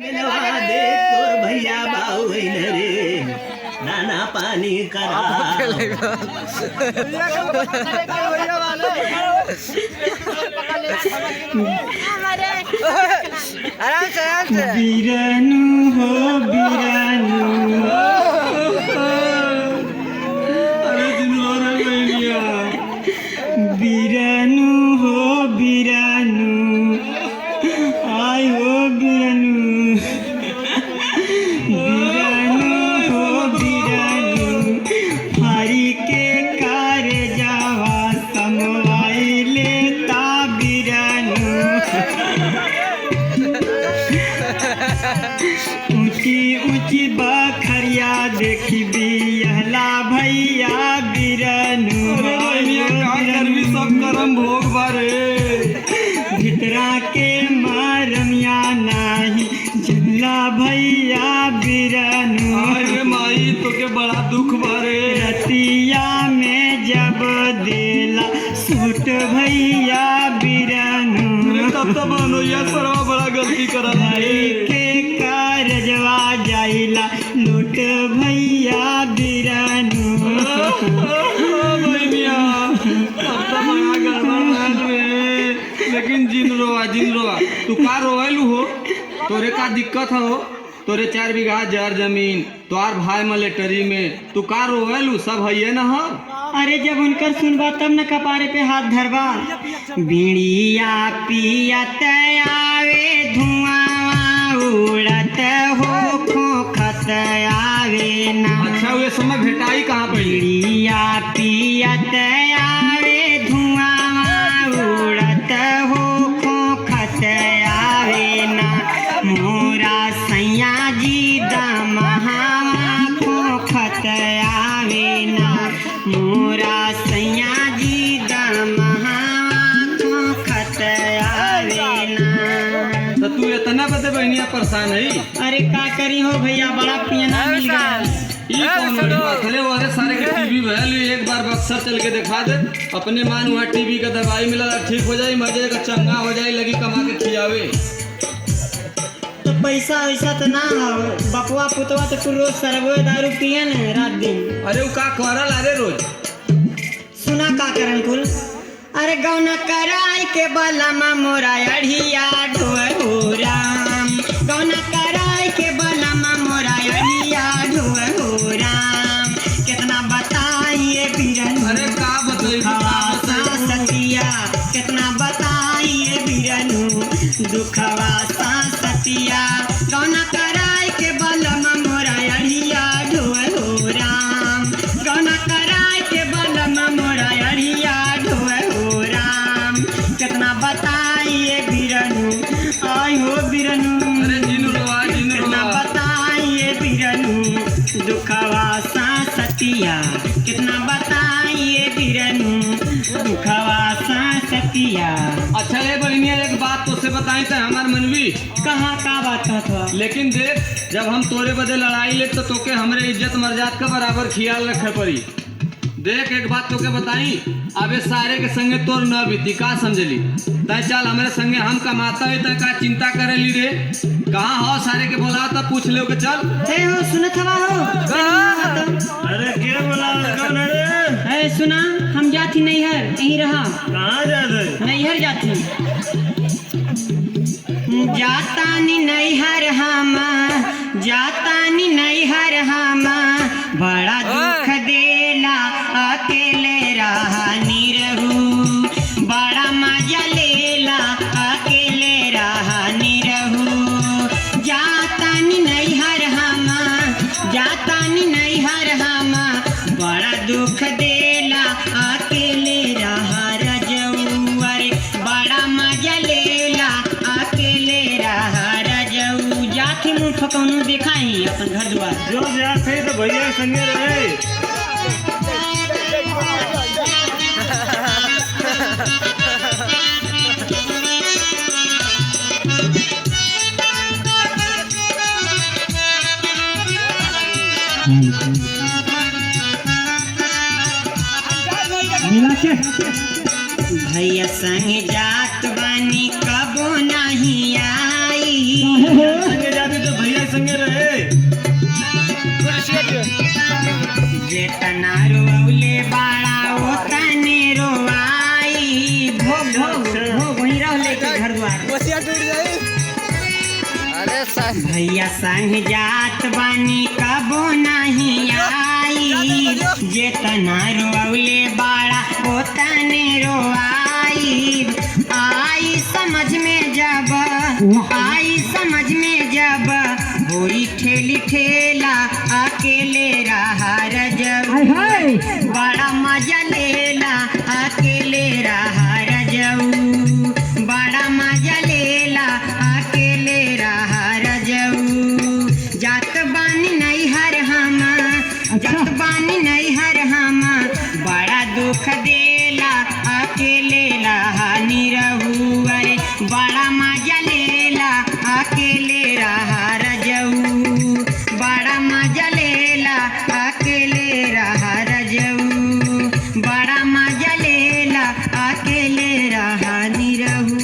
दे तोर भैया बाऊ रे नाना पानी करा आराम से बीरानू हो बीरानू अरे दिन हो रहा बीरानू हो बीरानू आय हो बीरानू बीरानू हो बीरानू हरी के कार जावा समवाई लेता बीरानू ऊंची ऊंची बखरिया देखी बिहला भैया बीरानू सब करम भोग बारे भितरा के मारमिया नाही झल्ला भैया बीरानू अरे माई तो के बड़ा दुख बारे रतिया में जब देला सूट भैया बीरानू तब तो बनोया सरवा बड़ा गलती करा भाई के कारजवा जाइला लूट भैया बीरानू लेकिन जिन रोआ तू का रोएलू हो तोरे का दिक्कत हो तोरे 4 बीघा जर जमीन तोहार भाई मिलिट्री में तू का रोएलू सब है न हो अरे जब उनकर सुनबा तब न कपारे पे हाथ धरबा बीड़िया पियत आवे धुआं उड़त हो खोखत आवे ना अच्छा वे समय भेटाई कहाँ पे बीड़िया पियत आवे धुआं उड़त हो खोखत आवे ना मोरा सैया जी दमहा खोखत आवे ना मोरा सैया जी दमहा खोखत आवे ना तो तू इतना बदे बहनिया परेशान है अरे का करी हो भैया बड़ा पियना मिल गया ये कौन बड़ी बात है वाले सारे के टीवी भैल एक बार बक्सर चल के दिखा दे अपने मान वहाँ टीवी का दवाई मिला ठीक हो जाए मजे का चंगा हो जाए लगी कमा के खियावे तो पैसा वैसा तो ना हो बपुआ पुतवा तो तू रोज सरबो दारू पियन रात दिन अरे वो का करल अरे रोज सुना का करन कुल अरे गौना कराई के बलमा मोरा अढ़िया ढोराम गौना कराई के बलमा मोरा अढ़िया ढोराम कितना बताइए बीरन अरे का बताई सतिया कितना बताइए बीरनू दुखवा सतिया गौना कराई के बलमा मोरा अढ़िया ढोराम गौना कराई के बलमा मोरा अढ़िया ढोराम कितना बताइए बीरनू आई हो बीरनू अरे जिन कितना बताइए बीरनू दुखवा सतिया कितना बताइए बीरनू दुखवा सतिया अच्छा ये बहनिया एक बात तो से बताई थे हमार मनवी कहाँ का बात था लेकिन देख जब हम तोरे बदे लड़ाई ले तो तोके हमरे इज्जत मर्यादा का बराबर ख्याल रखे पड़ी देख एक बात तोके बताई अबे सारे के संगे तोर न बीती का समझली तय चल हमारे संगे हम कमाता है तय का चिंता करेली रे कहाँ हो सारे के बोला तब पूछ लो के चल हे हो सुनत हवा हो अरे के बोला कौन रे है सुना हम जाती नैहर यहीं रहा कहाँ जा रहे नैहर जाती जातानी नैहर हम बड़ा दुख देला अकेले रहानी रहू बड़ा मजा लेला अकेले रहानी रहू जातानी नैहर हम बड़ा दुख देला अकेले रहा रजऊ अरे बड़ा मजा लेला अकेले रहा रजऊ जाती मुँह ठोकौनू दिखाई अपन घर द्वार जो जाते तो भैया संगे रहे भैया संग जात बानी कबो नहीं आई संगे रहे। जेतना रोवले बाड़ा ओतने रोवाई। भोग भोग भोग वहीं रह लेके घर द्वार। भैया संग जात बानी कबो नहीं आई। जेतना रोवले बाड़ा ओतने रोवाई। आई समझ में जब होई ठेली ठेला अकेले रहा रजऊ। बड़ा मजा लेला अकेले रहा रजऊ। बड़ा मजा लेला अकेले रहा रजऊ। जात बानी नैहर हम बड़ा दुख देला अकेले रहा निरहू। अरे बड़ा मजा लेला अकेले रहा रजऊ। बड़ा मजा लेला अकेले रहा रजऊ। बड़ा मजा लेला अकेले रहा निरहू।